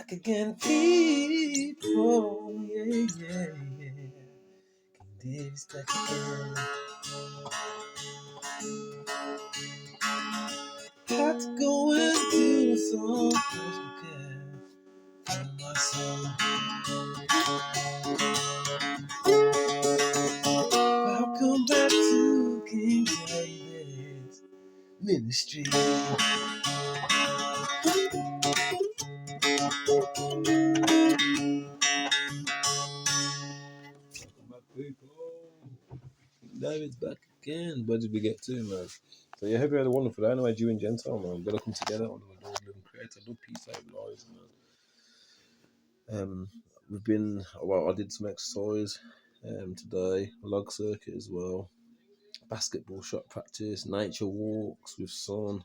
back again, people. Yeah, yeah, yeah. King David's back again. Had to go and do some personal care for my son. Welcome back to King David's ministry. David's back again. Where did we get to, man? So yeah, hope you had a wonderful day. Anyway, Jew and Gentile, man. Gotta come together under the Lord, living creator. Love, peace, save lives, man. We've been, well, I did some exercise today, log circuit as well, basketball shot practice, nature walks with son,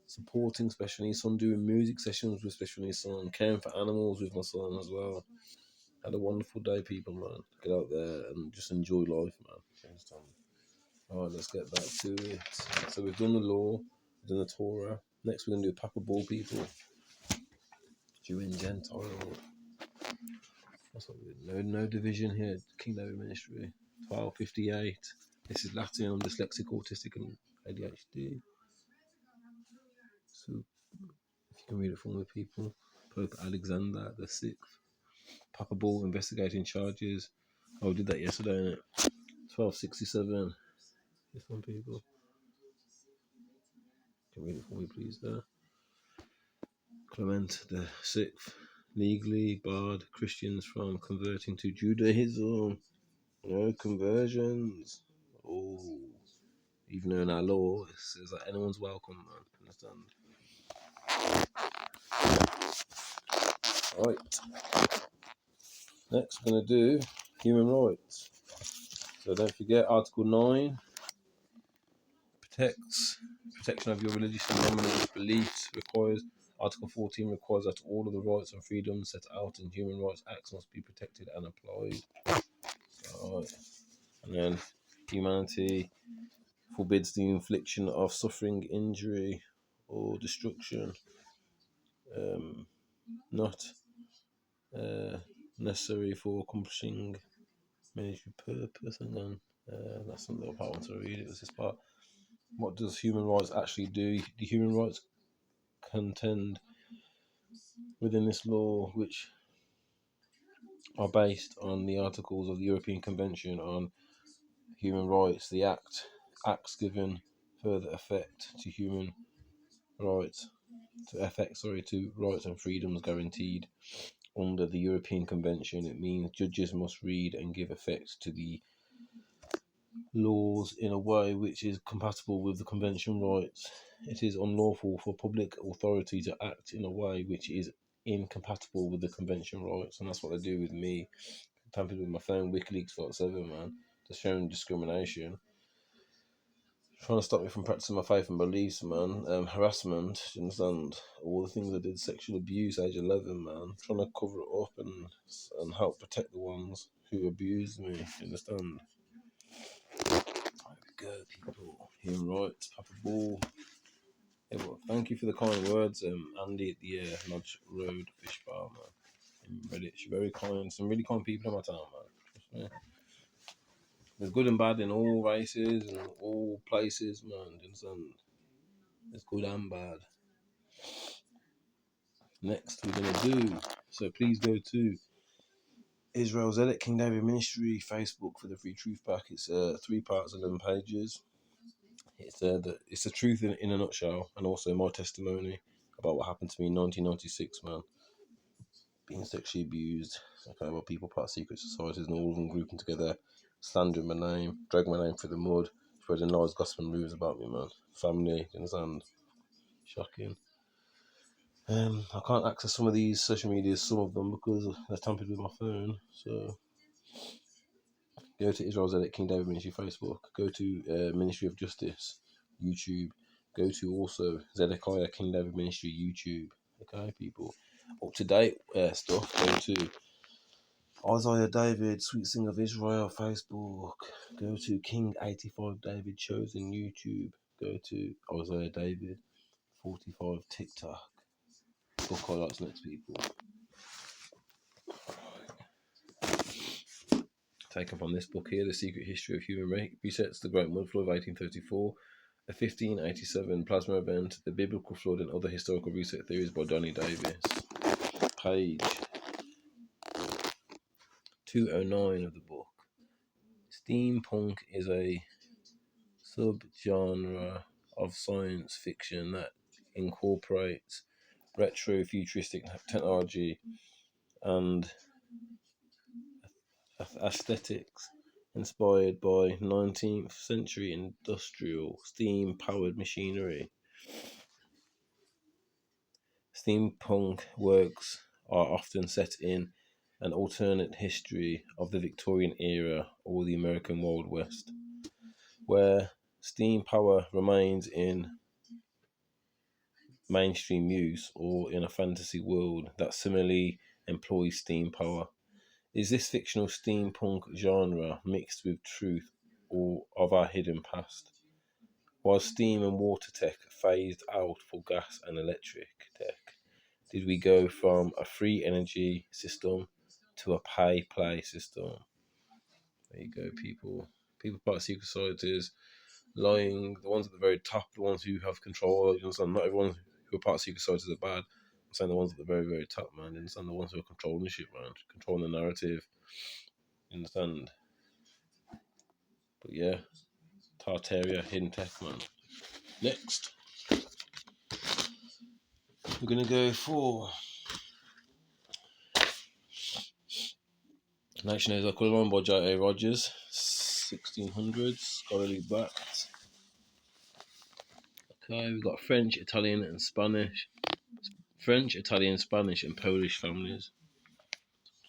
supporting special needs son, doing music sessions with special needs son, caring for animals with my son as well. Had a wonderful day, people, man. Get out there and just enjoy life, man. Alright, let's get back to it. So we've done the law, we've done the Torah. Next we're going to do Papa Ball, people. Jew and Gentile. That's what we do. No division here. King David Ministry. 1258. This is Latin. I'm dyslexic, autistic, and ADHD. So if you can read it for me, people. Pope Alexander the Sixth. Papa Ball investigating charges. Oh, we did that yesterday, innit? 1267. This one, people. Can you read it for me, please, there? Clement the Sixth legally barred Christians from converting to Judaism. No conversions. Oh, even though in our law it says that anyone's welcome, man. Understand? Right. Next, we're gonna do human rights. So don't forget, Article 9 protects protection of your religious and non-religious beliefs. Requires Article 14 requires that all of the rights and freedoms set out in human rights acts must be protected and applied. Right. And then humanity forbids the infliction of suffering, injury, or destruction. Not necessary for accomplishing military purpose. And then that's not the part I want to read. It was this part. What does human rights actually do? The human rights contained within this law, which are based on the articles of the European Convention on Human Rights, the acts given further effect to human rights, to rights and freedoms guaranteed under the European Convention. It means judges must read and give effect to the laws in a way which is compatible with the Convention rights. It is unlawful for public authority to act in a way which is incompatible with the Convention rights, and that's what they do with me. Tampering with my phone, WikiLeaks 7, man, just showing discrimination, trying to stop me from practicing my faith and beliefs, man. Harassment, do you understand? All the things I did, sexual abuse, age 11, man. Trying to cover it up and help protect the ones who abused me, do you understand? There we go, people. Human rights, Papa Ball. Yeah, well, thank you for the kind words, Andy at the Lodge Road Fish Bar, man. Redditch, very kind. Some really kind people in my town, man. Trust me. There's good and bad in all races and all places, man. There's good and bad. Next, we're going to do, so please go to Israel Zedek King David Ministry Facebook for the Free Truth Pack. It's 3 parts, 11 pages. It's the truth in a nutshell, and also my testimony about what happened to me in 1996, man. Being sexually abused, okay, by people part of secret societies, and all of them grouping together, slandering my name, dragging my name through the mud, spreading lies, gossip, and rumours about me, man. Family, you understand? Shocking. I can't access some of these social medias, some of them, because they're tampered with my phone. So go to Israel Zedek King David Ministry Facebook. Go to Ministry of Justice YouTube. Go to also Zedekiah King David Ministry YouTube. Okay, people. Up to date stuff. Go to Isaiah David Sweet Sing of Israel Facebook. Go to King 85 David Chosen YouTube. Go to Isaiah David 45 TikTok. Book highlights next, people. taken from this book here, The Secret History of Human Resets, The Great Mud Flood of 1834, a 1587 plasma event, The Biblical Flood and Other Historical Reset Theories by Donny Davis. Page 209 of the book. Steampunk is a subgenre of science fiction that incorporates retro-futuristic technology and aesthetics inspired by 19th century industrial steam-powered machinery. Steampunk works are often set in an alternate history of the Victorian era or the American Wild West, where steam power remains in mainstream use, or in a fantasy world that similarly employs steam power. Is this fictional steampunk genre mixed with truth or of our hidden past? Was steam and water tech phased out for gas and electric tech? Did we go from a free energy system to a pay-play system? There you go, people. People part of secret societies, lying, the ones at the very top, the ones who have control. You understand? Not everyone who are part of secret societies are bad. I'm saying the ones at the very, very top, man. You understand? The ones who are controlling the shit, man. Controlling the narrative. You understand? But yeah, Tartaria, hidden tech, man. Next, we're gonna go for Nation is Aquilon by J.A. Rogers, 1600s, scholarly backed. Okay, we've got French, Italian, and Spanish. French, Italian, Spanish, and Polish families.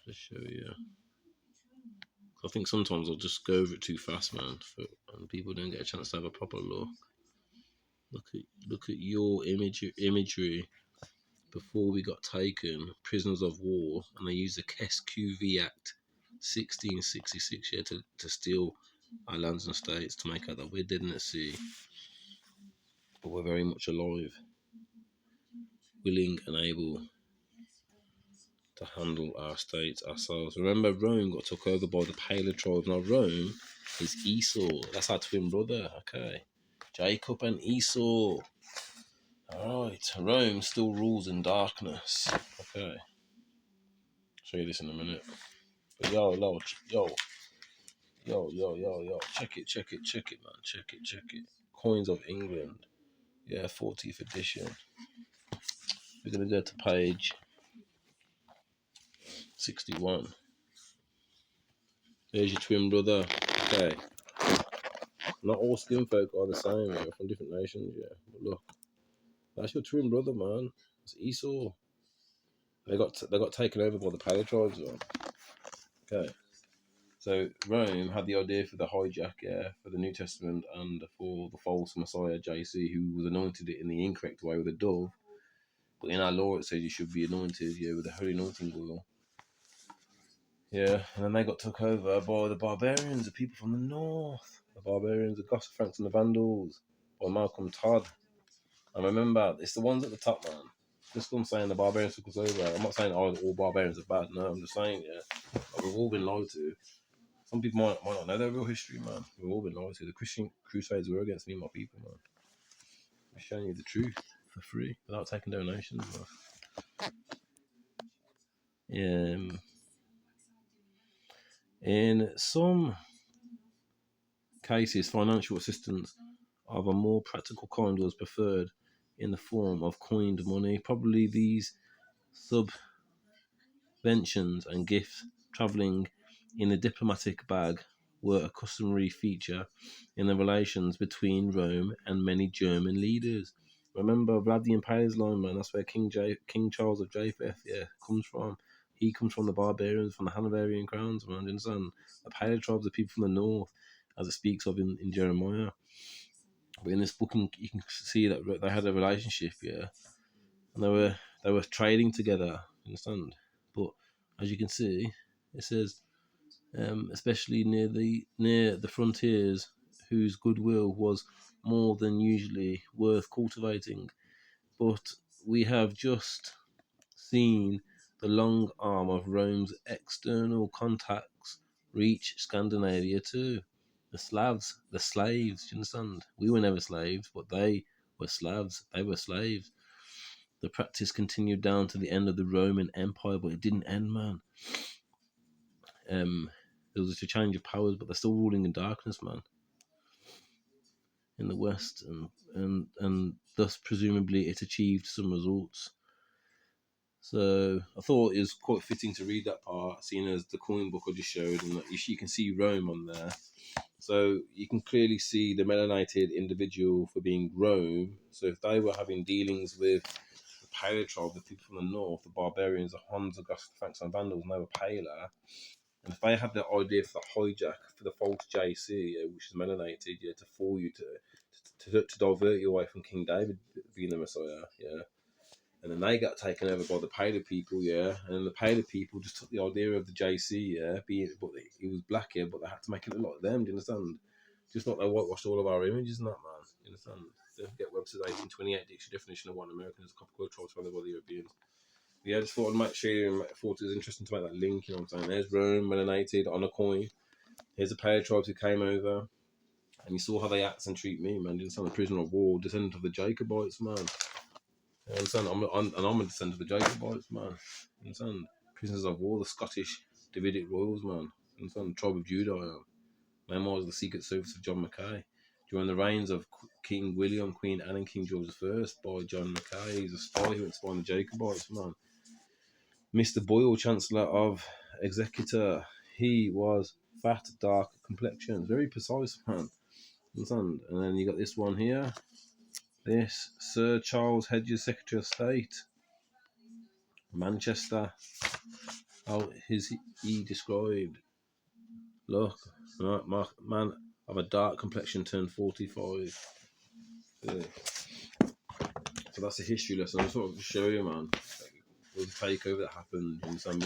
Just show you. I think sometimes I'll just go over it too fast, man, and people don't get a chance to have a proper look. Look at your imagery. Before we got taken prisoners of war, and they used the KES-QV Act 1666 to steal our lands and estates, to make out that we're dead in the sea, but we're very much alive, willing and able to handle our states ourselves. Remember, Rome got took over by the Paler tribes. Now, Rome is Esau. That's our twin brother, okay? Jacob and Esau. Alright, Rome still rules in darkness. Okay. I'll show you this in a minute. But yo, check it, man. Check it. Coins of England. Yeah, 40th edition. We're gonna go to page 61. There's your twin brother. Okay. Not all skin folk are the same, yeah, from different nations, yeah. But look, that's your twin brother, man. It's Esau. They got taken over by the Paler tribes, man. Okay. So Rome had the idea for the hijack, yeah, for the New Testament and for the false Messiah JC, who was anointed it in the incorrect way with a dove. But in our law it says you should be anointed, yeah, with the holy anointing oil. Yeah, and then they got took over by the barbarians, the people from the north. The barbarians, the Goths, Franks and the Vandals, by Malcolm Todd. And remember, it's the ones at the top, man. Just I'm saying the barbarians took us over. I'm not saying all barbarians are bad, no, I'm just saying, yeah, like, we've all been lied to. Some people might not know their real history, man. We've all been lied to. The Christian Crusades were against me and my people, man. We're showing you the truth for free without taking donations, man. In some cases, financial assistance of a more practical kind was preferred in the form of coined money. Probably these subventions and gifts travelling in the diplomatic bag were a customary feature in the relations between Rome and many German leaders. Remember Vlad the Impaler's line, man. That's where King Charles of Japheth, yeah, comes from. He comes from the barbarians, from the Hanoverian crowns, man. Do you understand? The Paler tribes are people from the north, as it speaks of in Jeremiah. But in this book, you can see that they had a relationship, yeah, and they were trading together. You understand? But as you can see, it says, especially near the frontiers, whose goodwill was more than usually worth cultivating. But we have just seen the long arm of Rome's external contacts reach Scandinavia too. The Slavs, the slaves, you understand? We were never slaves, but they were Slavs. They were slaves. The practice continued down to the end of the Roman Empire, but it didn't end, man. There was a change of powers, but they're still ruling in darkness, man, in the West, and thus presumably it achieved some results. So I thought it was quite fitting to read that part, seeing as the coin book I just showed, and that you can see Rome on there. So you can clearly see the melanated individual for being Rome. So if they were having dealings with the Paler tribe, the people from the north, the barbarians, the Huns, the Goths, the Franks, and Vandals, and they were Paler, and if they had the idea for the hijack for the false JC, which is melanated, to fool you to divert you away from King David being the Messiah, and then they got taken over by the Paler people, and then the Paler people just took the idea of the JC, but he was black, but they had to make it look like them. Do you understand? Just like they whitewashed all of our images and that, man. Do you understand? Don't forget Webster's 1828 dictionary definition of what an American is: a copper colored tribe surrounded by the Europeans. Yeah, I just thought I'd make sure. Thought it was interesting to make that link. You know what I'm saying? There's Rome melanated on a coin. Here's the Paler tribes who came over, and you saw how they act and treat me, man. You understand? The prisoner of war, descendant of the Jacobites, man. You understand? I'm a descendant of the Jacobites, man. You understand? Prisoners of war, the Scottish Davidic royals, man. You understand? The tribe of Judah, I am. Memoirs of the Secret Service of John Mackay. During the reigns of King William, Queen Anne, and King George I by John Mackay. He's a spy who went to find the Jacobites, man. Mr. Boyle, Chancellor of Executor. He was fat, dark complexion. Very precise, man. Understand? And then you got this one here. This Sir Charles Hedges, Secretary of State. Manchester. How is he described? Look, man of a dark complexion turned 45. Yeah. So that's a history lesson. I sort of show you, man. The takeover that happened.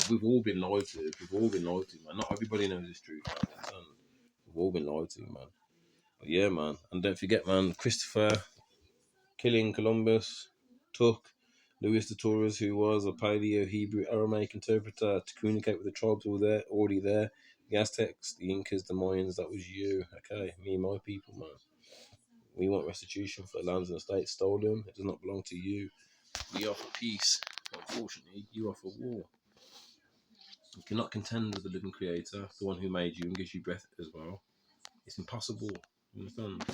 We've all been lied to. We've all been lied to, man. Not everybody knows this truth, man. We've all been lied to, man. But yeah, man. And don't forget, man, Christopher killing Columbus took Louis de Torres, who was a Paleo Hebrew Aramaic interpreter, to communicate with the tribes who were there, already there. The Aztecs, the Incas, the Mayans, that was you. Okay, me and my people, man. We want restitution for the lands and estates stolen. It does not belong to you. We are for peace. Unfortunately, you are for war. You cannot contend with the living creator, the one who made you and gives you breath as well. It's impossible. You understand?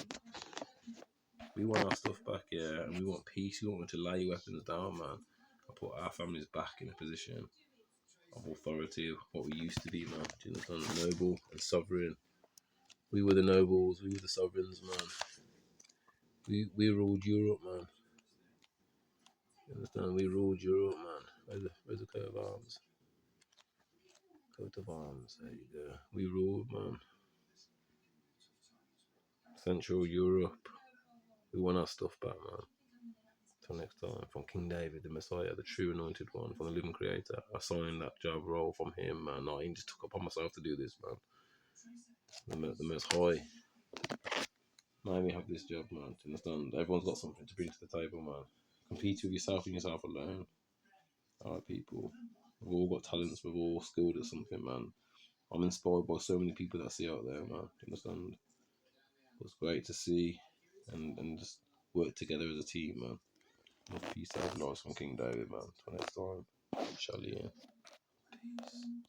We want our stuff back, and we want peace. We want to lay your weapons down, man. And put our families back in a position of authority, of what we used to be, man. Do you understand? Noble and sovereign. We were the nobles, we were the sovereigns, man. We ruled Europe, man. You understand? We ruled Europe, man. Where's the coat of arms? Coat of arms, there you go. We ruled, man. Central Europe. We want our stuff back, man. Till next time, from King David, the Messiah, the true anointed one, from the living creator. I signed that job role from him, man. I just took upon myself to do this, man. The Most High made me have this job, man. To understand, everyone's got something to bring to the table, man. Compete with yourself and yourself alone. Alright, people. We've all got talents, we're all skilled at something, man. I'm inspired by so many people that I see out there, man. Do you understand? It's great to see and just work together as a team, man. Peace out, nice from King David, man. Till next time. Shalom. Peace.